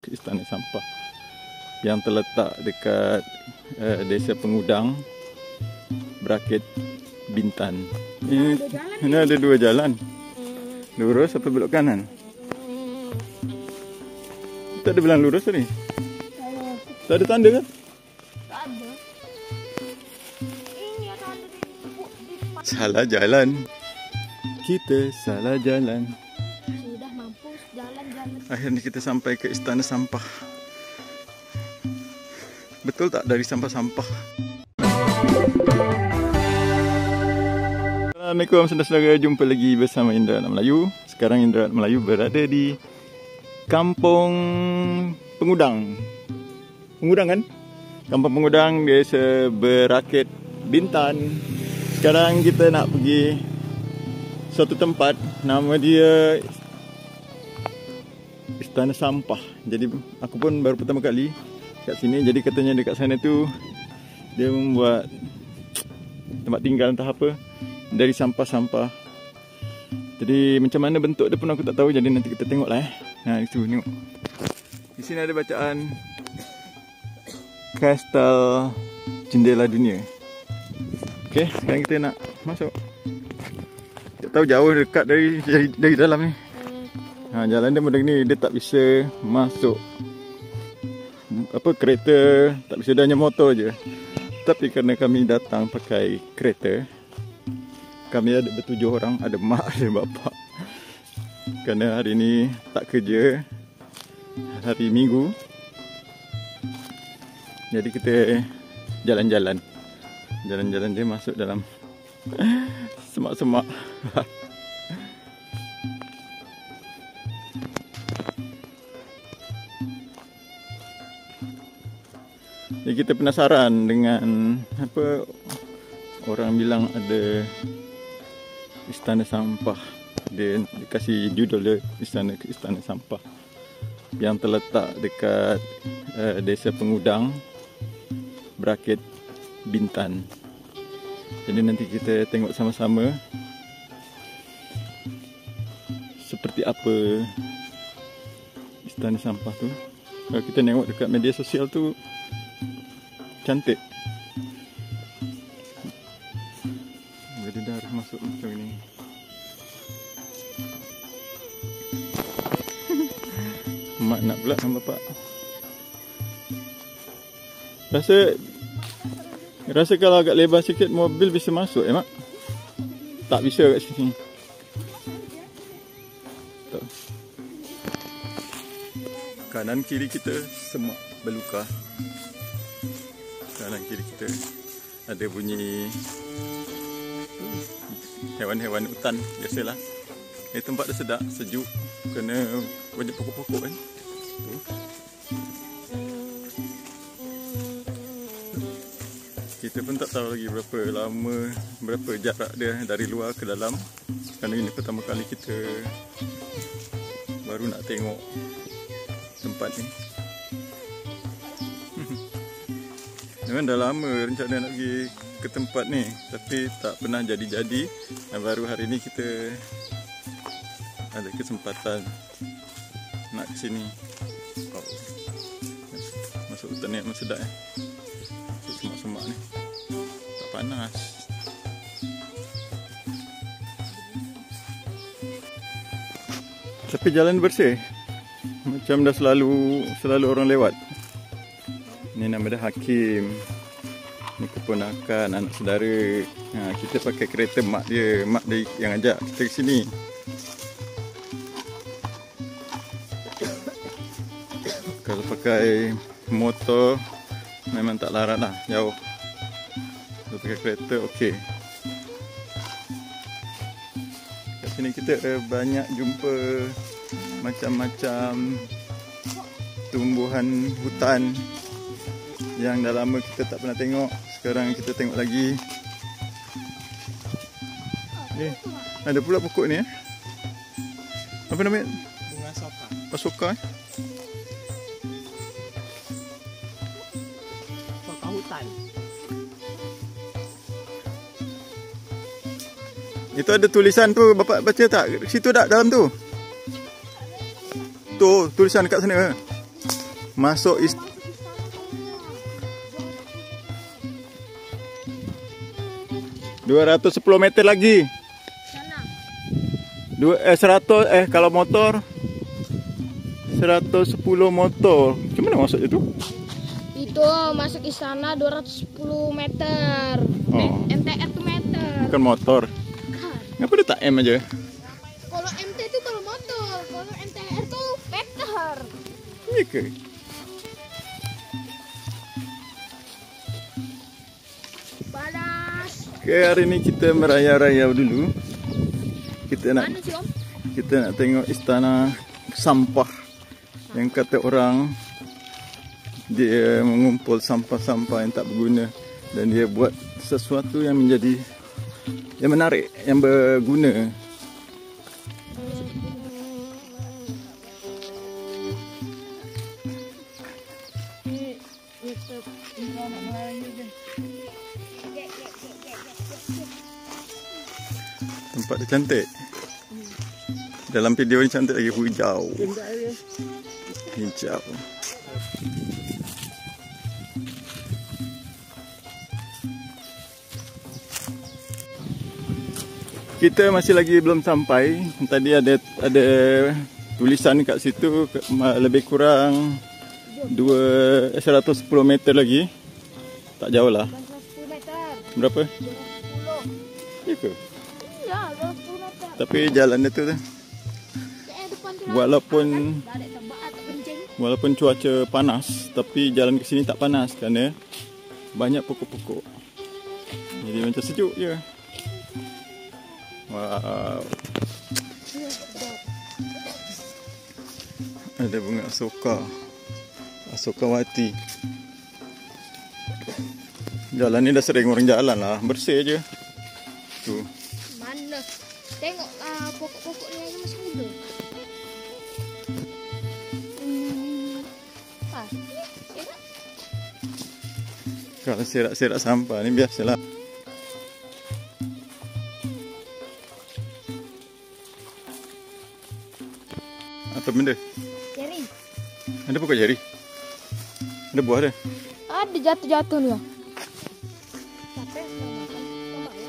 ke Istana Sampah yang terletak dekat Desa Pengudang, Bukit Bintan. Ini ada dua jalan. Lurus atau belok kanan? Tak ada bilang lurus tadi? Tak ada tanda kan? Tak ada. Ini ada tanda di Salah jalan. Kita salah jalan. Sudah mampus jalan-jalan. Akhirnya kita sampai ke Istana Sampah. Betul tak dari sampah-sampah? Assalamualaikum saudara-saudara, jumpa lagi bersama Indra Anak Melayu. Sekarang Indra Anak Melayu berada di Kampung Pengudang. Pengudang kan? Kampung Pengudang, Desa Bukit Bintan. Sekarang kita nak pergi suatu tempat, nama dia Istana Sampah. Jadi aku pun baru pertama kali kat sini. Jadi katanya dekat sana tu dia membuat tempat tinggal entah apa dari sampah-sampah. Jadi macam mana bentuk dia pun aku tak tahu. Jadi nanti kita tengoklah Nah, itu tengok. Di sini ada bacaan Kastil Jendela Dunia. Okey, sekarang kita nak masuk. Tak tahu jauh dekat dari dalam ni. Jalan dia mudah ni, dia tak bisa masuk kereta, tak bisa, dia hanya motor je. Tapi kerana kami datang pakai kereta, kami ada bertujuh orang, ada mak, ada bapa. Kerana hari ni tak kerja, hari Minggu. Jadi kita jalan-jalan. Jalan-jalan dia masuk dalam semak-semak. Jadi kita penasaran dengan apa orang bilang ada Istana Sampah. Dia dikasih judul dia Istana Sampah yang terletak dekat Desa Pengudang, Bukit Bintan. Jadi nanti kita tengok sama-sama seperti apa Istana Sampah tu. Kalau kita tengok dekat media sosial tu cantik. Jadi dah harus masuk macam ni. Mak nak pula sama bapak. Rasa kalau agak lebar sikit mobil bisa masuk mak? Tak bisa kat sini. Tak. Kanan kiri kita semak belukar. Kanan kiri kita ada bunyi hewan-hewan hutan biasalah. Tempat dia sedap, sejuk kerana banyak pokok-pokok kan. Kita pun tak tahu lagi berapa jarak dia dari luar ke dalam. Kerana ini pertama kali kita baru nak tengok tempat ni. Memang dah lama rencana nak pergi ke tempat ni, tapi tak pernah jadi-jadi. Baru hari ni kita ada kesempatan nak ke sini. Masuk hutan ni memang sedap Masuk semak-semak ni. Tak panas. Tapi jalan bersih. Macam dah selalu orang lewat. Ni nama dia Hakim. Ni keponakan, anak saudara. Kita pakai kereta mak dia yang ajak kita ke sini. Kalau pakai motor memang tak larat lah, jauh. Kalau pakai kereta okey. Kat sini kita banyak jumpa macam-macam tumbuhan hutan yang dah lama kita tak pernah tengok. Sekarang kita tengok lagi. Ada pula pokok ni Apa namanya? Bunga soka. Pasoka Soka hutan. Itu ada tulisan tu, bapak baca tak? Situ tak dalam tu? Tu tulisan kat sana. Masuk 210 meter lagi. Sana. 100 kalau motor 110 motor. Gimana masuk itu? Itu masuk istana 210 meter. Oh. MTR itu meter. Bukan motor. Ngapa dia tak M aja? Kalau MT itu kalau motor, kalau MTR itu meter. Iya ke? Panas. Oke, hari ini kita meraya-raya dulu. Mana sih Om? Kita nak tengok istana sampah yang kata orang dia mengumpul sampah-sampah yang tak berguna dan dia buat sesuatu yang menjadi yang menarik, yang berguna. Tempat dia cantik. Dalam video ni cantik lagi, hijau. Hijau. Kita masih lagi belum sampai. Tadi ada tulisan kat situ lebih kurang 110 meter lagi. Tak jauh lah. 210 meter. Berapa? 210. Ya ke? Iya, 210 meter. Tapi jalan dia tu Depan tu walaupun dah ada tebak atau kencing. walaupun cuaca panas, tapi jalan ke sini tak panas kerana banyak pokok-pokok. Jadi macam sejuk je. Wow. Ada bunga asoka. Asokawati. Jalan ni dah sering orang jalan lah, bersih je. Tu. Mana? Tengok pokok-pokok ni yang masih muda. Enak. Kalau serak-serak sampah ni biasalah. Apa benda? Ceri. Ada pokok jari? Ada buah dia? Ada jatuh-jatuh ni. Siapa yang mau makan? Coba ya.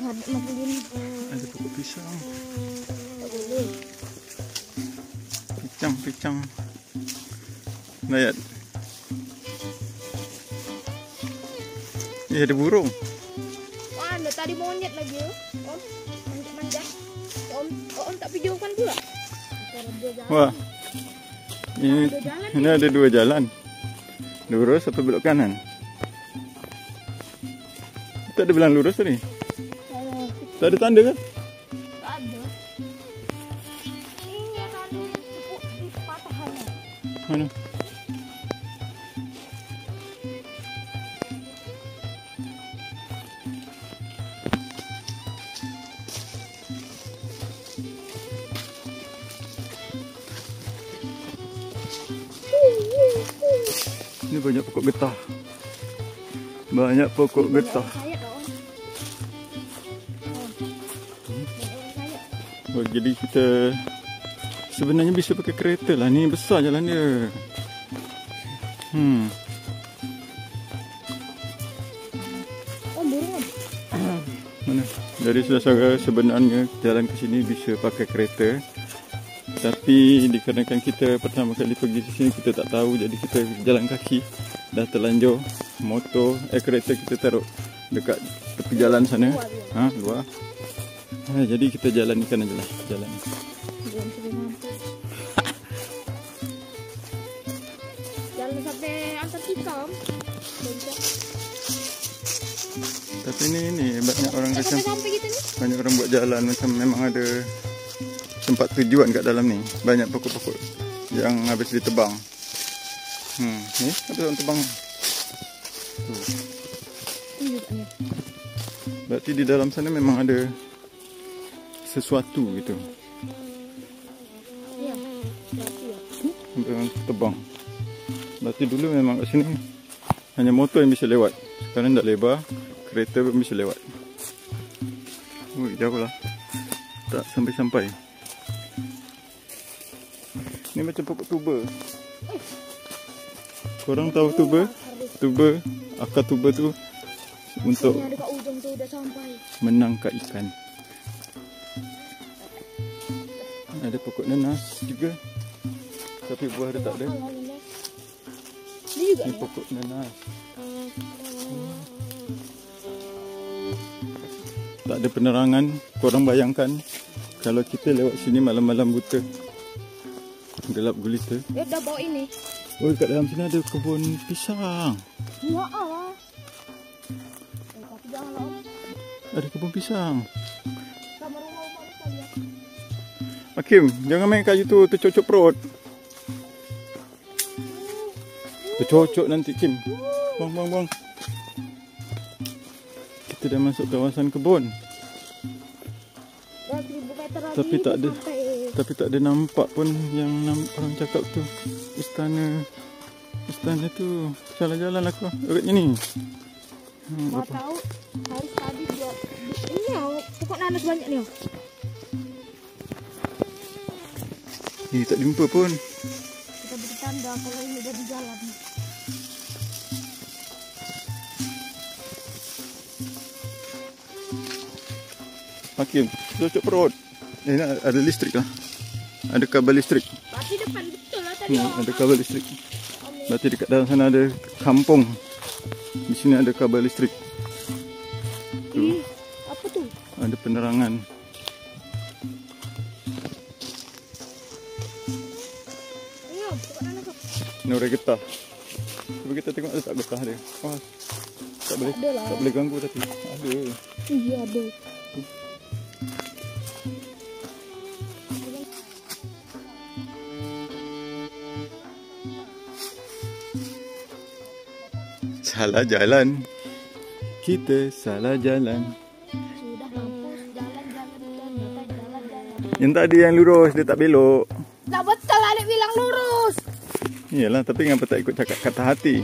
Ada makan ini. Ada pokok pisang. Tak boleh. Picang. Lihat. Ada burung. Mana tadi monyet lagi ya? Om, manjat-manjat. Om tak videokan pula. Wah. Ini ada dua jalan. Lurus apa belok kanan? Tak ada bilang lurus tadi. Tak ada tanda kan? Tak ada. Ini yang ada tepuk di patahannya. Mana? Ini banyak pokok getah. Banyak pokok getah. Saya dah Om. Oh, jadi kita sebenarnya bisa pakai kereta lah. Ni besar jalan dia. Om burung. Mana? Dari suasana sebenarnya jalan ke sini bisa pakai kereta. Tapi dikarenakan kita pertama kali pergi di sini kita tak tahu, jadi kita jalan kaki. Dah terlanjur motor kereta kita taruh dekat tepi jalan sana. Luar. Jadi kita jalan ikan aja lah. Jalan. Belum sampai mampu. Jalan sampai Antartika Om. Tapi ni banyak orang macam Sampai kita ni. banyak orang buat jalan macam memang ada tempat tujuan kat dalam ni. Banyak pokok-pokok yang habis ditebang. Ni habis orang tebang. Berarti di dalam sana memang ada sesuatu gitu. Ya. Berarti ya. Sampai orang tebang. Berarti dulu memang kat sini hanya motor yang bisa lewat. Sekarang dah lebar, kereta pun bisa lewat. Ui, jauh lah. Tak sampai-sampai. Ni macam pokok tuber. Korang tahu tuber? Tuber, akar tuber tu untuk Ini ada kat ujung tu dah sampai. menangkap ikan. Ada pokok nanas juga. Tapi buah dia tak ada. Ini juga Ni ni. pokok nanas. Tak ada penerangan. Korang bayangkan kalau kita lewat sini malam-malam buta, gelap gulita. Dah bawa ini. Oh, kat dalam sini ada kebun pisang. Maaf lah. Tapi janganlah Om. Ada kebun pisang. Sama rumah-rumah sekali ya. Hakim, jangan main kayu tu tercocok perut. Tercocok nanti, Kim. Buang. Kita dah masuk kawasan kebun. Dah 1000 meter lagi. Tapi tak ada. sampai. Tapi tak ada nampak pun yang orang cakap tu. Istana tu. Salah jalan aku. Agaknya ni. Mau tahu hari tadi dia ini oh, pokok nanas banyak ni. Oh. Tak jumpa pun. Kita beri tanda kalau ini dah di jalan. Hakim, cocok perut. Ni ada listrik lah. Ada kabel listrik. Berarti depan betul lah tadi. Ada kabel listrik. Berarti dekat dalam sana ada kampung. Di sini ada kabel listrik. Tu, Apa tu? ada penerangan. Ini oh, pokok nanas. Oh. Ni orang getah. Cuba kita tengok ada tak getah dia. Oh, tak boleh. Ada lah. Tak boleh ganggu tapi ada. Iya ada. Salah jalan. Kita salah jalan. Sudah mampus jalan-jalan. Yang tadi yang lurus dia tak belok. Tak betul Adik bilang lurus. Iyalah, tapi kenapa tak ikut cakap kata hati?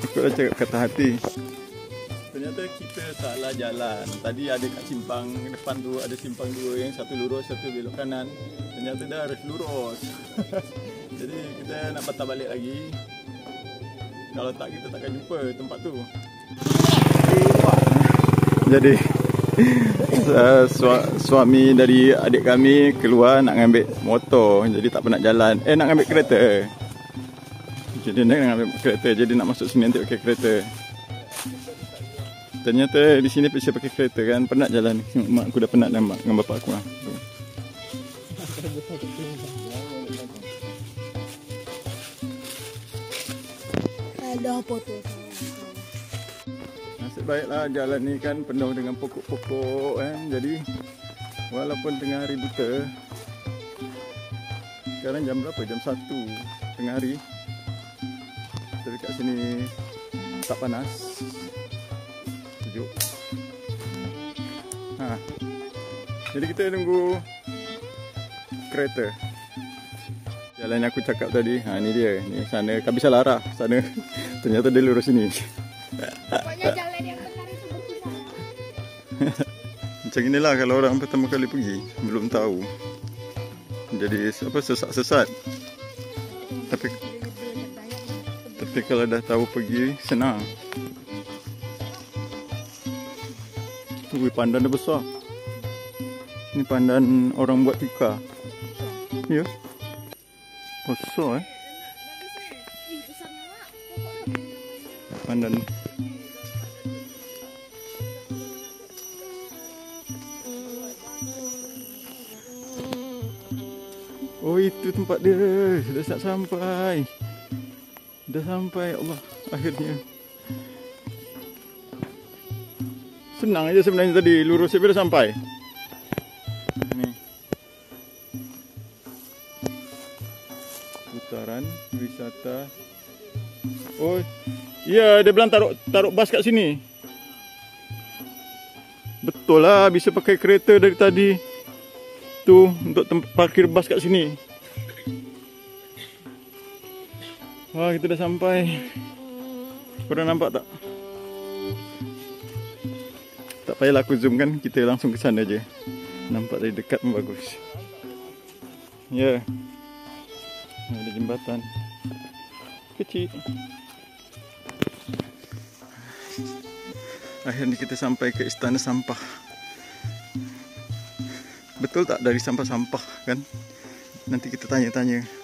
Ikutlah cakap kata hati. Ternyata kita salah jalan. Tadi ada kat simpang depan tu ada simpang dua, yang satu lurus, satu belok kanan. Ternyata dah harus lurus. Jadi kita nak patah balik lagi. Kalau tak, kita takkan jumpa tempat tu. Jadi suami dari adik kami keluar nak ngambil motor, jadi tak pernah jalan. Nak ngambil kereta. Jadi nak ngambil kereta, jadi nak masuk sini nanti pakai kereta. Ternyata di sini bisa pakai kereta kan, penat jalan. Mak aku dah penat dengan bapak aku lah. Ada apa tu? Nasib baiklah jalan ni kan penuh dengan pokok-pokok kan. Jadi walaupun tengah hari buta, sekarang jam berapa? Jam 1 tengah hari. Tapi kat sini tak panas, sejuk. Jadi kita tunggu kereta. Jalan yang aku cakap tadi, ni dia. Ni sana, kami salah arah. Sana, ternyata dia lurus sini. Pokoknya jalan yang benar itu berpindah. Macam inilah kalau orang pertama kali pergi, belum tahu. Jadi sesat-sesat. Tapi kalau dah tahu pergi, senang. Wih, pandan dah besar. Ni pandan orang buat tikar. Ya. Besar pandan. Oh, itu tempat dia. Dah tak sampai. Dah sampai, Allah. Akhirnya. Senang aja sebenarnya tadi. Lurus sampai dah sampai. Ni. Putaran wisata. Oh, ya, dia bilang taruh bas kat sini. Betul lah, bisa pakai kereta dari tadi. Tu untuk parkir bas kat sini. Wah, kita dah sampai. Korang nampak tak? Tak payahlah aku zoom kan, kita langsung ke sana je. Nampak dari dekat pun bagus. Ya. Ada jembatan kecil. Akhirnya kita sampai ke Istana Sampah. Betul tak dari sampah-sampah kan? Nanti kita tanya-tanya.